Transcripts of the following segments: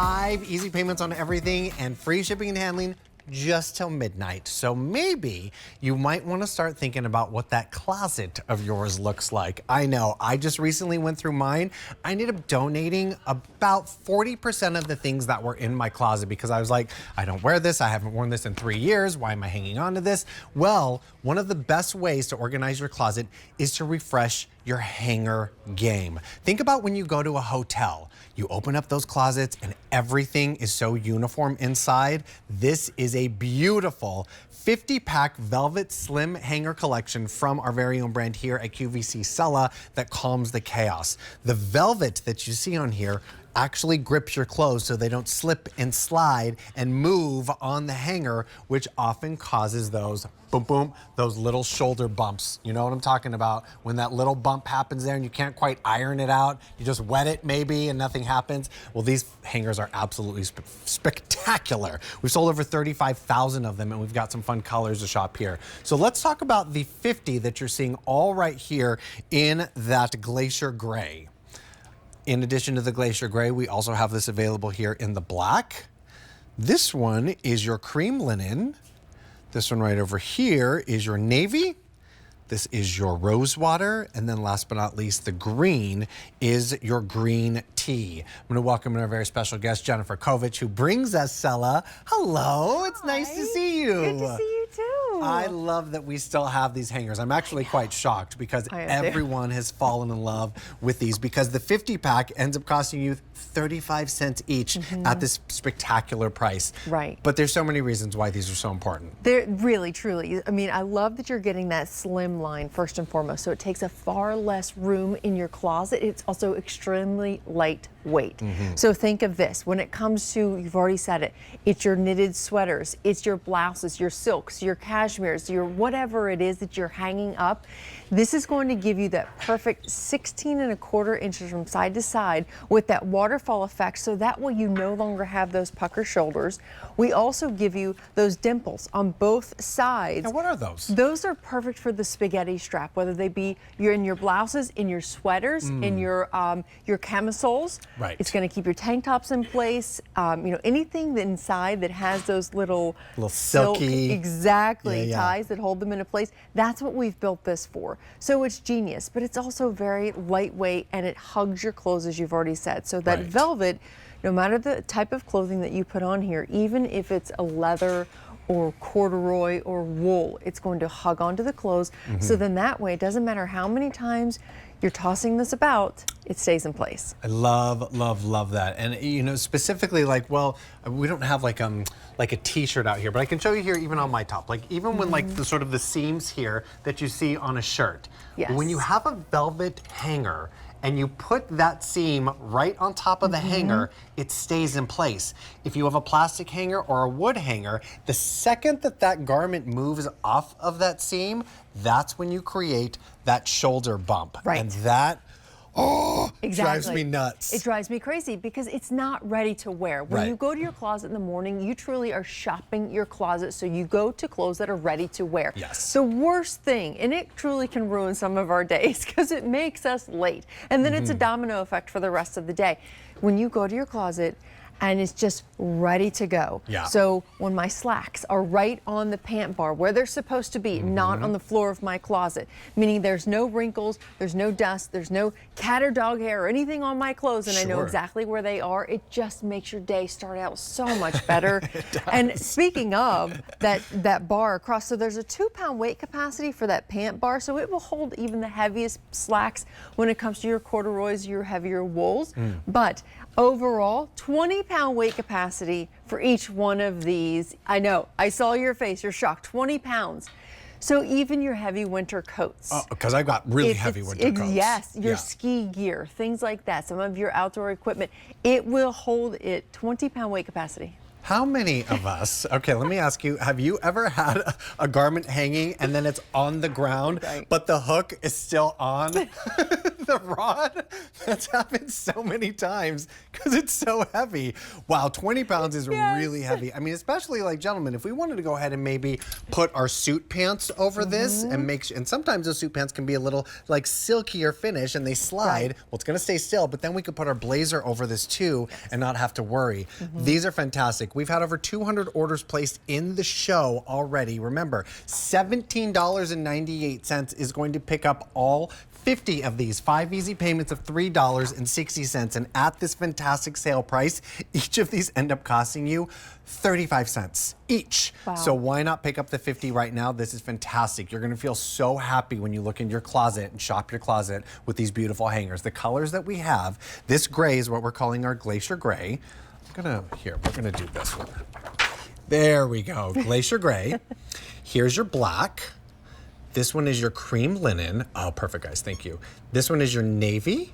5 easy payments on everything and free shipping and handling just till midnight. So maybe you might want to start thinking about what that closet of yours looks like. I know, I just recently went through mine. I ended up donating about 40% of the things that were in my closet because I was like, I don't wear this. I haven't worn this in 3 years. Why am I hanging on to this? Well, one of the best ways to organize your closet is to refresh your hanger game. Think about when you go to a hotel. You open up those closets and everything is so uniform inside. This is a beautiful 50-pack velvet slim hanger collection from our very own brand here at QVC Cella that calms the chaos. The velvet that you see on here actually grips your clothes so they don't slip and slide and move on the hanger, which often causes those boom, boom, those little shoulder bumps. You know what I'm talking about? When that little bump happens there and you can't quite iron it out, you just wet it maybe and nothing happens. Well, these hangers are absolutely spectacular. We've sold over 35,000 of them and we've got some fun colors to shop here. So let's talk about the 50 that you're seeing all right here in that glacier gray. In addition to the glacier gray, we also have this available here in the black. This one is your cream linen. This one right over here is your navy. This is your rosewater. And then last but not least, the green is your green tea. I'm gonna welcome in our very special guest, Jennifer Kovich, who brings us Cella. Hello, it's nice to see you. Good to see you too. I love that we still have these hangers. I'm actually quite shocked because everyone has fallen in love with these because the 50-pack ends up costing you 35 cents each at this spectacular price. Right. But there's so many reasons why these are so important. They're really, truly. I mean, I love that you're getting that slim line first and foremost. So it takes a far less room in your closet. It's also extremely lightweight. So think of this. When it comes to, you've already said it, it's your knitted sweaters, it's your blouses, your silks, your cashmeres, your whatever it is that you're hanging up. This is going to give you that perfect 16¼ inches from side to side with that waterfall effect, so that way you no longer have those pucker shoulders. We also give you those dimples on both sides. Now, what are those? Those are perfect for the spaghetti strap, whether they be you're in your blouses, in your sweaters, in your camisoles. Right. It's going to keep your tank tops in place. You know, anything that inside that has those little silky silk, ties that hold them into place. That's what we've built this for. So it's genius, but it's also very lightweight and it hugs your clothes, as you've already said. So that velvet, no matter the type of clothing that you put on here, even if it's a leather or corduroy or wool, it's going to hug onto the clothes. So then that way, it doesn't matter how many times you're tossing this about, it stays in place. I love, love, love that. And you know, specifically like, well, we don't have like a t-shirt out here, but I can show you here even on my top. Like even when like the sort of the seams here that you see on a shirt. Yes. When you have a velvet hanger and you put that seam right on top of the hanger, it stays in place. If you have a plastic hanger or a wood hanger, the second that that garment moves off of that seam, that's when you create that shoulder bump. Right. And that, drives me nuts. It drives me crazy because it's not ready to wear. When you go to your closet in the morning, you truly are shopping your closet, so you go to clothes that are ready to wear. Yes. The worst thing, and it truly can ruin some of our days because it makes us late. And then it's a domino effect for the rest of the day. When you go to your closet and it's just ready to go. Yeah. So when my slacks are right on the pant bar where they're supposed to be, not on the floor of my closet, meaning there's no wrinkles, there's no dust, there's no cat or dog hair or anything on my clothes, and I know exactly where they are, it just makes your day start out so much better. And speaking of that bar across, so there's a 2-pound weight capacity for that pant bar, so it will hold even the heaviest slacks when it comes to your corduroys, your heavier wools. But overall, 20-pound weight capacity for each one of these. I know, I saw your face, you're shocked, 20 pounds. So even your heavy winter coats. Because I've got really heavy winter coats. Yes, your ski gear, things like that, some of your outdoor equipment, it will hold it 20-pound weight capacity. How many of us, okay, let me ask you, have you ever had a garment hanging and then it's on the ground, but the hook is still on the rod? That's happened so many times because it's so heavy. Wow, 20 pounds is really heavy. I mean, especially like, gentlemen, if we wanted to go ahead and maybe put our suit pants over this and make sure, and sometimes those suit pants can be a little like silkier finish and they slide. Well, it's gonna stay still, but then we could put our blazer over this too and not have to worry. These are fantastic. We've had over 200 orders placed in the show already. Remember, $17.98 is going to pick up all 50 of these, 5 easy payments of $3.60. And at this fantastic sale price, each of these end up costing you 35 cents each. Wow. So why not pick up the 50 right now? This is fantastic. You're gonna feel so happy when you look in your closet and shop your closet with these beautiful hangers. The colors that we have, this gray is what we're calling our Glacier Gray. We're gonna do this one. There we go, Glacier Gray. Here's your black. This one is your cream linen. Oh, perfect, guys, thank you. This one is your navy.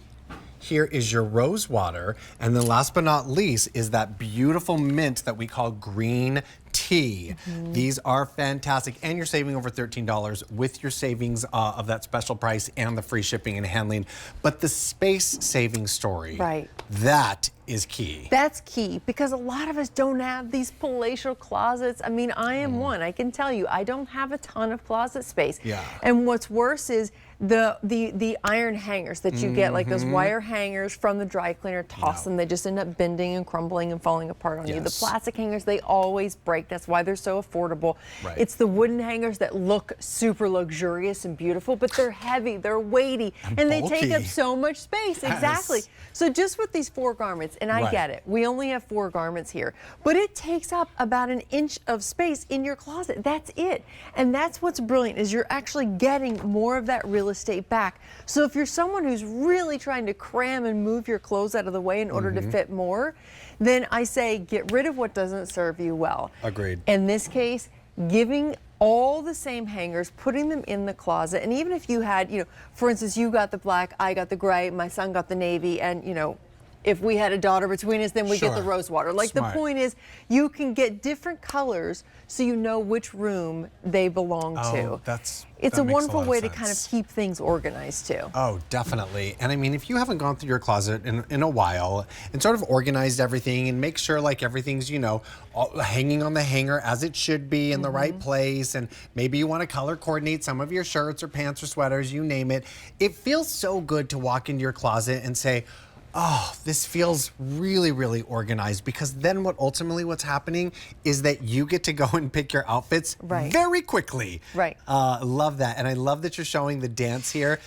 Here is your rose water. And then last but not least is that beautiful mint that we call green tea. These are fantastic. And you're saving over $13 with your savings of that special price and the free shipping and handling. But the space saving story, that is key. That's key because a lot of us don't have these palatial closets. I mean, I am one. I can tell you, I don't have a ton of closet space. And what's worse is the iron hangers that you get, like those wire hangers from the dry cleaner, toss them, they just end up bending and crumbling and falling apart on you. The plastic hangers, they always break. That's why they're so affordable. It's the wooden hangers that look super luxurious and beautiful, but they're heavy, they're weighty, and they take up so much space. Exactly. So just with these 4 garments, and I get it, we only have 4 garments here, but it takes up about an inch of space in your closet. That's it. And that's what's brilliant, is you're actually getting more of that real estate back. So if you're someone who's really trying to cram and move your clothes out of the way in order to fit more, then I say get rid of what doesn't serve you well. Agreed. In this case, giving all the same hangers, putting them in the closet, and even if you had, you know, for instance, you got the black, I got the gray, my son got the navy, and, you know, if we had a daughter between us, then we get the rose water. Like, the point is, you can get different colors so you know which room they belong to. It's a wonderful way to kind of keep things organized too. Oh, definitely. And I mean, if you haven't gone through your closet in a while and sort of organized everything and make sure like everything's, you know, hanging on the hanger as it should be in the right place, and maybe you want to color coordinate some of your shirts or pants or sweaters, you name it, it feels so good to walk into your closet and say, oh, this feels really, really organized, because then what's happening is that you get to go and pick your outfits very quickly. Love that. And I love that you're showing the dance here.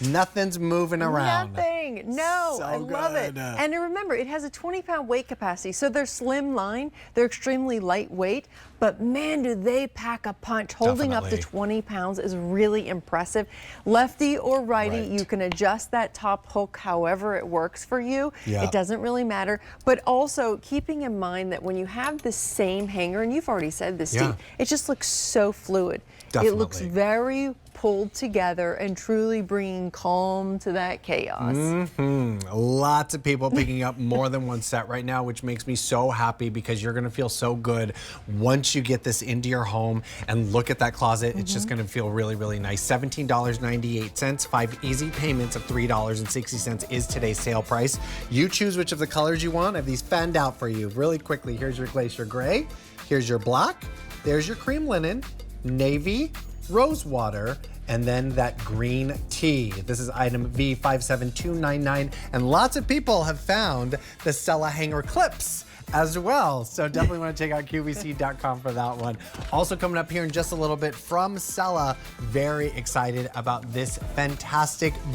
Nothing's moving around. Nothing. No, I love it. And remember, it has a 20-pound weight capacity, so they're slim line, they're extremely lightweight, but man, do they pack a punch. Holding up to 20 pounds is really impressive. Lefty or righty, you can adjust that top hook however it works for you. It doesn't really matter. But also keeping in mind that when you have the same hanger, and you've already said this, Steve, it just looks so fluid. It looks very pulled together and truly bringing calm to that chaos. Lots of people picking up more than one set right now, which makes me so happy, because you're gonna feel so good once you get this into your home and look at that closet. It's just gonna feel really, really nice. $17.98, 5 easy payments of $3.60 is today's sale price. You choose which of the colors you want. I have these fanned out for you really quickly. Here's your Glacier Gray, here's your black, there's your cream linen, navy, rose water, and then that green tea. This is item V57299, and lots of people have found the Cella hanger clips as well. So definitely want to check out QVC.com for that one. Also coming up here in just a little bit from Cella, very excited about this fantastic